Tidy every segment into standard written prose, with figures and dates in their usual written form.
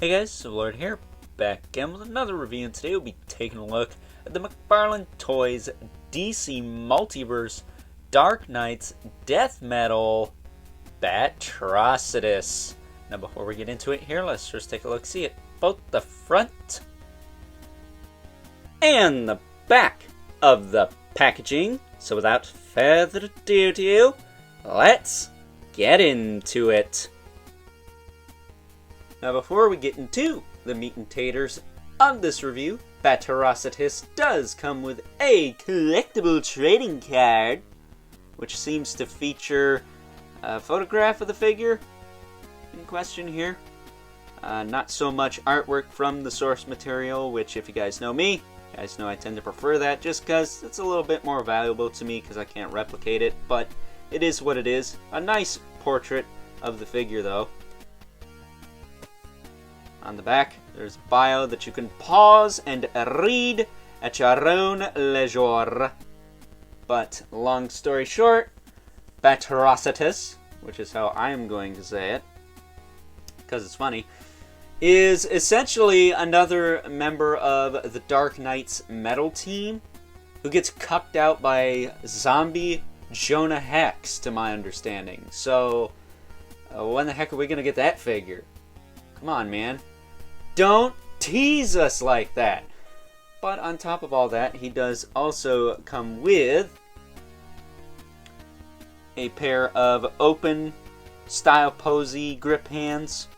Hey guys, Lord here, back again with another review, and today we'll be taking a look at the McFarlane Toys DC Multiverse Dark Knights Death Metal Batrocitus. Now before we get into it here, let's first take a look, see it, both the front and the back of the packaging. So without further ado, let's get into it. Now before we get into the meat and taters of this review, Batrocitus does come with a collectible trading card, which seems to feature a photograph of the figure in question here. Not so much artwork from the source material, which if you guys know me, you guys know I tend to prefer that just because it's a little bit more valuable to me because I can't replicate it, but it is what it is. A nice portrait of the figure though. On the back, there's a bio that you can pause and read at your own leisure. But long story short, Batrocitus, which is how I'm going to say it, because it's funny, is essentially another member of the Dark Knights metal team who gets cucked out by zombie Jonah Hex, to my understanding. So, when the heck are we going to get that figure? Come on, man. Don't tease us like that. But on top of all that, he does also come with a pair of open style posy grip hands.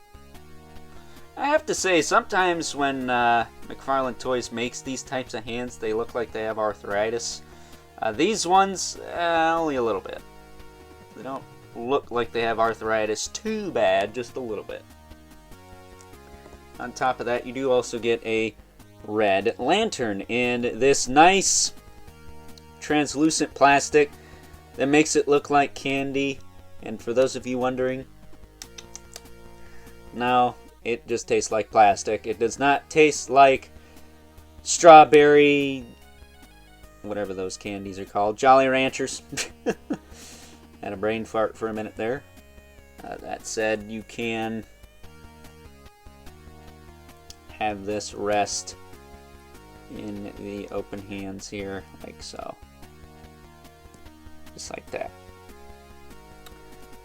I have to say, sometimes when McFarlane Toys makes these types of hands, they look like they have arthritis. These ones, only a little bit. They don't look like they have arthritis too bad, just a little bit. On top of that, you do also get a red lantern and this nice translucent plastic that makes it look like candy. And for those of you wondering, no, it just tastes like plastic. It does not taste like strawberry, whatever those candies are called, Jolly Ranchers. Had a brain fart for a minute there. That said, you can have this rest in the open hands here, like so. Just like that.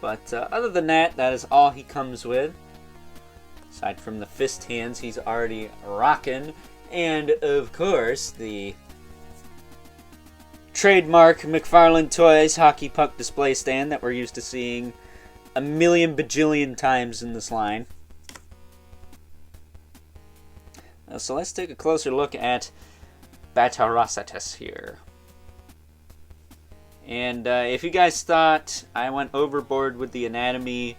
But other than that, that is all he comes with. Aside from the fist hands he's already rocking. And, of course, the trademark McFarlane Toys hockey puck display stand that we're used to seeing a million bajillion times in this line. So let's take a closer look at Batrocitus here. And if you guys thought I went overboard with the anatomy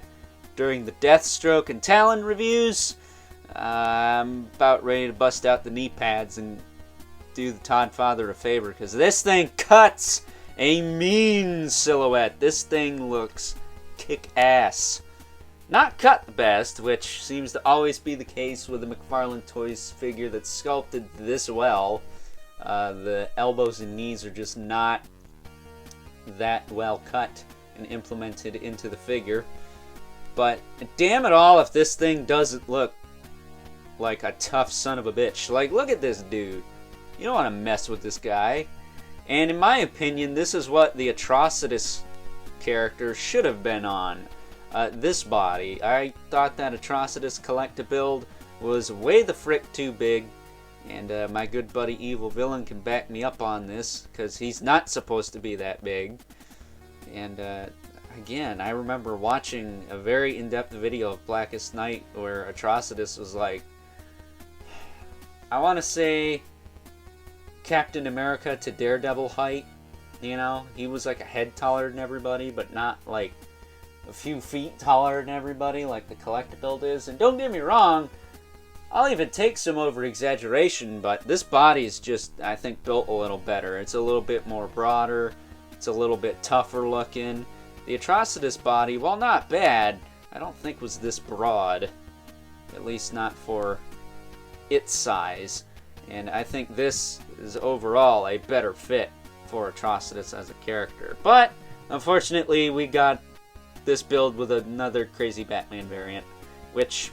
during the Deathstroke and Talon reviews, I'm about ready to bust out the knee pads and do the Todd Father a favor, because this thing cuts a mean silhouette. This thing looks kick-ass. Not cut the best, which seems to always be the case with a McFarlane Toys figure that's sculpted this well. The elbows and knees are just not that well cut and implemented into the figure. But damn it all if this thing doesn't look like a tough son of a bitch. Like, look at this dude. You don't want to mess with this guy. And in my opinion, this is what the Atrocitus character should have been on. This body. I thought that Atrocitus Collectabuild was way the frick too big, and my good buddy Evil Villain can back me up on this, because he's not supposed to be that big. And again, I remember watching a very in-depth video of Blackest Night where Atrocitus was like, I want to say Captain America to Daredevil height. You know, he was like a head taller than everybody, but not like a few feet taller than everybody like the Collectabuild is. And don't get me wrong, I'll even take some over-exaggeration, but this body is just, I think, built a little better. It's a little bit more broader, it's a little bit tougher looking. The Atrocitus body, while not bad, I don't think was this broad. At least not for its size. And I think this is overall a better fit for Atrocitus as a character. But, unfortunately, we got this build with another crazy Batman variant, which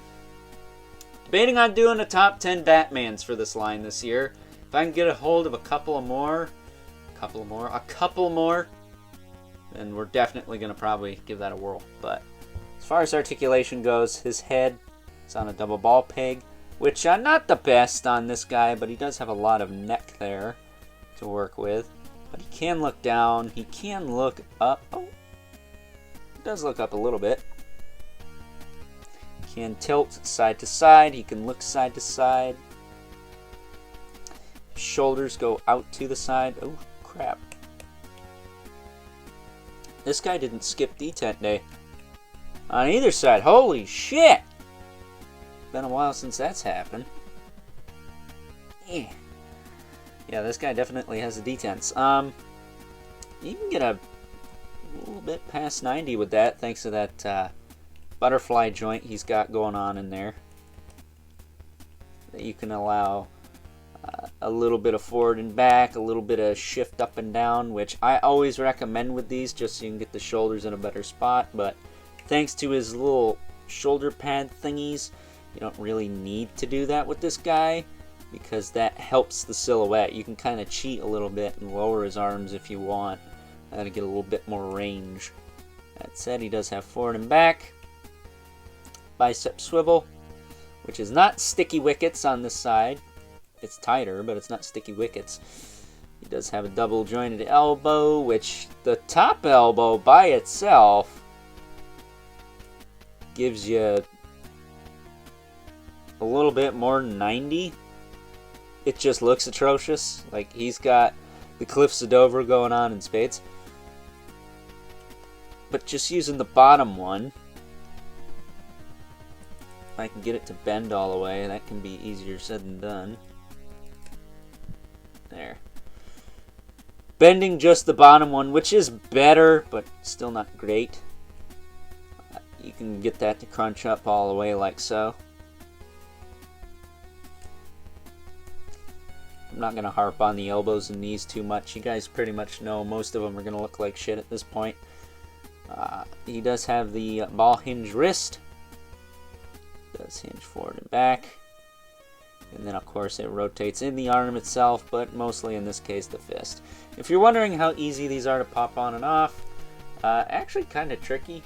Debating on doing a top 10 Batmans for this line this year. If I can get a hold of a couple more, then we're definitely going to probably give that a whirl. But as far as articulation goes, his head is on a double ball peg, which not the best on this guy, but he does have a lot of neck there to work with. But he can look down, he can look up. Oh, he does look up a little bit. He can tilt side to side, he can look side to side. Shoulders go out to the side. Oh, crap. This guy didn't skip detent day on either side. Holy shit! Been a while since that's happened. Yeah, this guy definitely has the detents. You can get a little bit past 90 with that, thanks to that butterfly joint he's got going on in there. That you can allow a little bit of forward and back, a little bit of shift up and down, which I always recommend with these, just so you can get the shoulders in a better spot. But thanks to his little shoulder pad thingies, you don't really need to do that with this guy, because that helps the silhouette. You can kind of cheat a little bit and lower his arms if you want to get a little bit more range. That said, he does have forward and back, bicep swivel, which is not sticky wickets on this side. It's tighter, but it's not sticky wickets. He does have a double jointed elbow, which the top elbow by itself gives you a little bit more than 90. It just looks atrocious. Like, he's got the Cliffs of Dover going on in spades. But just using the bottom one, if I can get it to bend all the way, that can be easier said than done. There. Bending just the bottom one, which is better, but still not great. You can get that to crunch up all the way like so. I'm not going to harp on the elbows and knees too much. You guys pretty much know most of them are going to look like shit at this point. He does have the ball hinge wrist. Does hinge forward and back. And then, of course, it rotates in the arm itself, but mostly in this case, the fist. If you're wondering how easy these are to pop on and off, actually kind of tricky.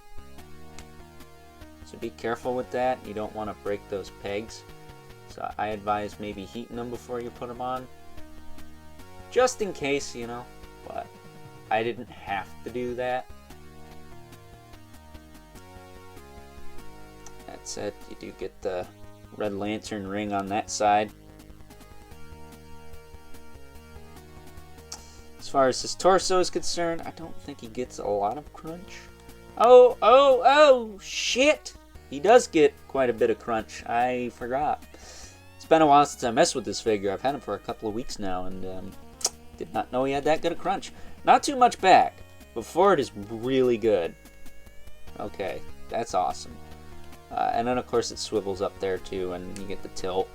So be careful with that. You don't want to break those pegs. So I advise maybe heating them before you put them on. Just in case, you know. But I didn't have to do that. That said, you do get the Red Lantern ring on that side. As far as his torso is concerned, I don't think he gets a lot of crunch. Oh, shit! He does get quite a bit of crunch. I forgot. It's been a while since I messed with this figure. I've had him for a couple of weeks now, and did not know he had that good a crunch. Not too much back, but forward is really good. Okay, that's awesome. And then, of course, it swivels up there, too, and you get the tilt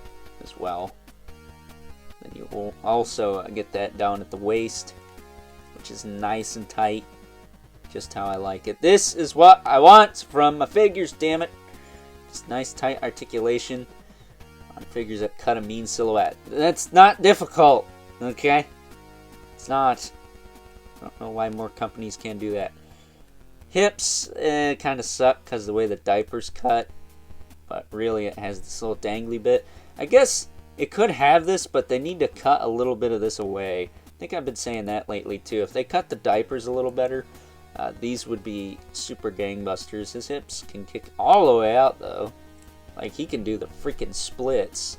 as well. Then you will also get that down at the waist, which is nice and tight, just how I like it. This is what I want from my figures, damn it. Just nice, tight articulation on figures that cut a mean silhouette. That's not difficult, okay? It's not. I don't know why more companies can't do that. Hips kind of suck because of the way the diaper's cut, but really it has this little dangly bit. I guess it could have this, but they need to cut a little bit of this away. I think I've been saying that lately too. If they cut the diapers a little better, these would be super gangbusters. His hips can kick all the way out though. Like, he can do the freaking splits,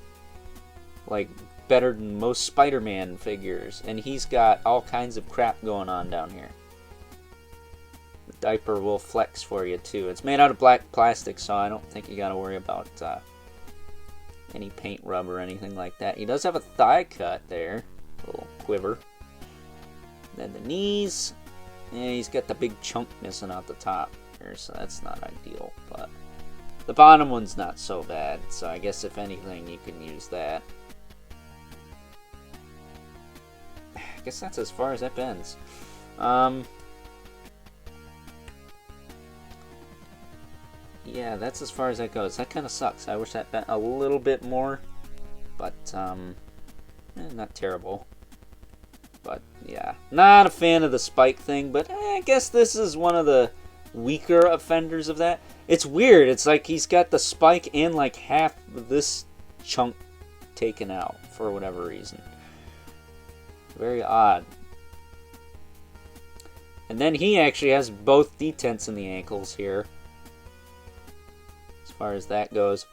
like, better than most Spider-Man figures. And he's got all kinds of crap going on down here. The diaper will flex for you too. It's made out of black plastic, so I don't think you gotta worry about any paint rub or anything like that. He does have a thigh cut there, a little quiver. Then the knees, yeah, he's got the big chunk missing out the top here, so that's not ideal. But the bottom one's not so bad, so I guess if anything, you can use that. I guess that's as far as that bends. yeah, that's as far as that goes. That kind of sucks. I wish that been a little bit more, but not terrible. But yeah, not a fan of the spike thing, but I guess this is one of the weaker offenders of that. It's weird. It's like he's got the spike and like half of this chunk taken out for whatever reason. Very odd. And then he actually has both detents in the ankles here, as far as that goes.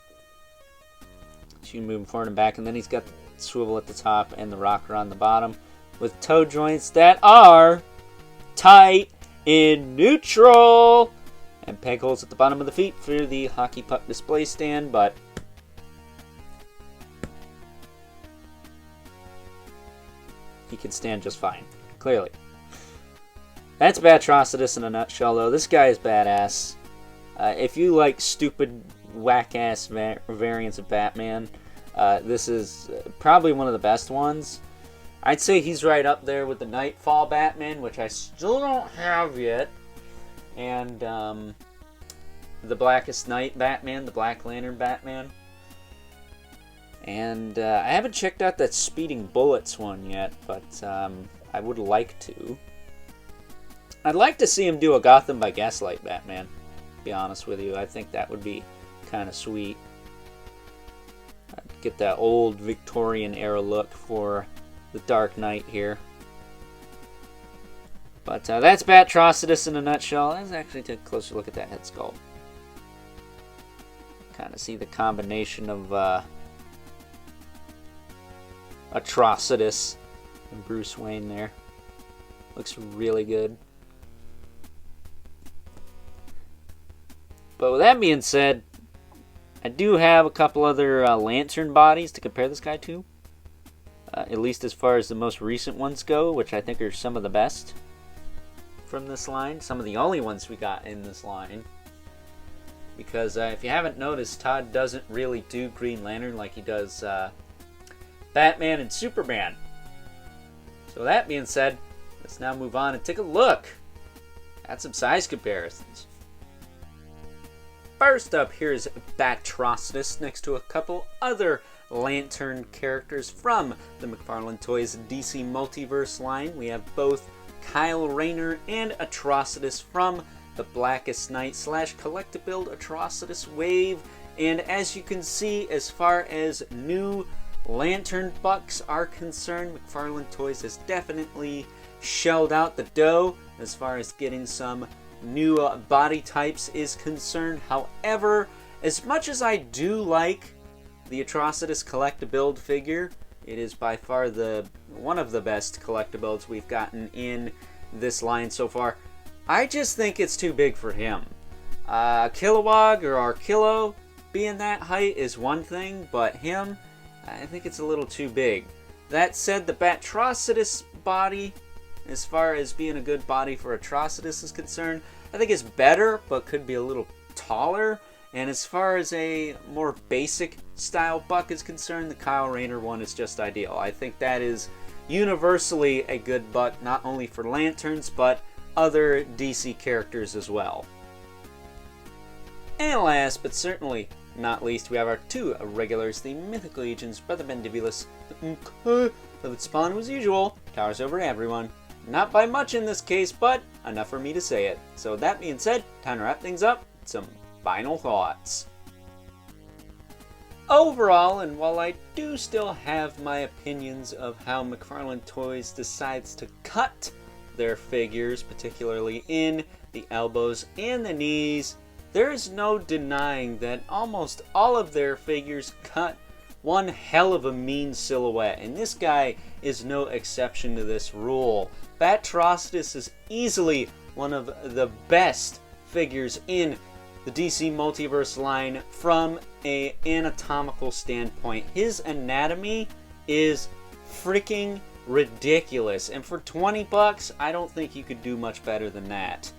So you move him forward and back, and then he's got the swivel at the top and the rocker on the bottom, with toe joints that are tight in neutral, and peg holes at the bottom of the feet for the hockey puck display stand, but he can stand just fine, clearly. That's Batrocitus in a nutshell, though. This guy is badass. If you like stupid, whack-ass variants of Batman, this is probably one of the best ones. I'd say he's right up there with the Nightfall Batman, which I still don't have yet, and the Blackest Night Batman, the Black Lantern Batman. And I haven't checked out that Speeding Bullets one yet, but I would like to. I'd like to see him do a Gotham by Gaslight Batman, to be honest with you. I think that would be kind of sweet. I'd get that old Victorian era look for the Dark Knight here. But that's Batrocitus in a nutshell. Let's actually take a closer look at that head sculpt. Kind of see the combination of Atrocitus and Bruce Wayne there. Looks really good. But with that being said, I do have a couple other Lantern bodies to compare this guy to. At least as far as the most recent ones go, which I think are some of the best from this line. Some of the only ones we got in this line. Because if you haven't noticed, Todd doesn't really do Green Lantern like he does Batman and Superman. So that being said, let's now move on and take a look at some size comparisons. First up, here's Batrocitus next to a couple other Lantern characters from the McFarlane Toys DC Multiverse line. We have both Kyle Rayner and Atrocitus from the Blackest Night / Collectabuild Atrocitus wave. And as you can see, as far as new Lantern bucks are concerned, McFarlane Toys has definitely shelled out the dough as far as getting some new body types is concerned. However, as much as I do like the Atrocitus Collectabuild figure, it is by far one of the best Collectabuilds we've gotten in this line so far. I just think it's too big for him. Kilowog or Arkillo being that height is one thing, but him, I think it's a little too big. That said, the Batrocitus body, as far as being a good body for Atrocitus is concerned, I think it's better, but could be a little taller. And as far as a more basic style buck is concerned, the Kyle Rayner one is just ideal. I think that is universally a good buck, not only for Lanterns, but other DC characters as well. And last, but certainly not least, we have our two regulars, the Mythic Legions, Brother Mandibulus, of its spawn as usual, towers over everyone. Not by much in this case, but enough for me to say it. So that being said, time to wrap things up. Some final thoughts. Overall, and while I do still have my opinions of how McFarlane Toys decides to cut their figures, particularly in the elbows and the knees, there is no denying that almost all of their figures cut one hell of a mean silhouette, and this guy is no exception to this rule. Batrocitus is easily one of the best figures in the DC Multiverse line from an anatomical standpoint. His anatomy is freaking ridiculous, and for 20 bucks, I don't think you could do much better than that.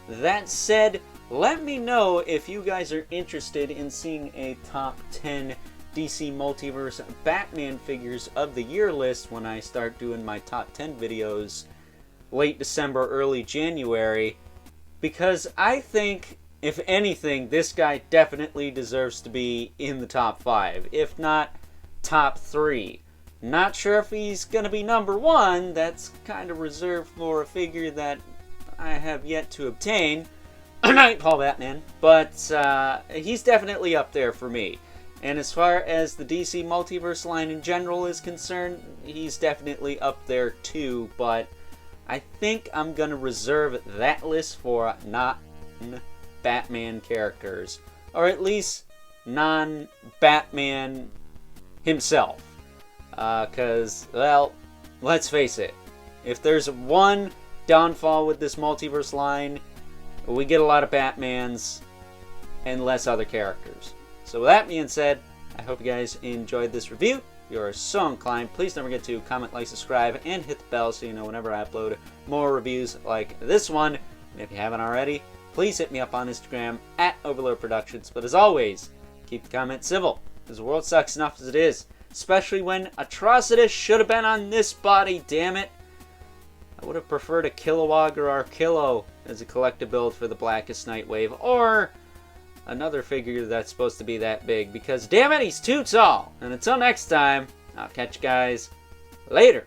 That said, let me know if you guys are interested in seeing a top 10 DC Multiverse Batman figures of the year list when I start doing my top 10 videos late December, early January, because I think if anything, this guy definitely deserves to be in the top 5, if not top 3. Not sure if he's going to be number 1. That's kind of reserved for a figure that I have yet to obtain. Nightfall Batman. But he's definitely up there for me. And as far as the DC Multiverse line in general is concerned, he's definitely up there too. But I think I'm going to reserve that list for non-Batman characters. Or at least non-Batman himself. Because, well, let's face it. If there's one downfall with this multiverse line, we get a lot of Batmans and less other characters. So with that being said, I hope you guys enjoyed this review. If you are so inclined, please don't forget to comment, like, subscribe, and hit the bell so you know whenever I upload more reviews like this one. And if you haven't already, please hit me up on Instagram at Overlord Productions. But as always, keep the comments civil, because the world sucks enough as it is. Especially when Batrocitus should have been on this body, damn it. I would have preferred a Kilowog or Arkillo as a collective build for the Blackest Nightwave, or another figure that's supposed to be that big, because damn it, he's too tall. And until next time, I'll catch you guys later.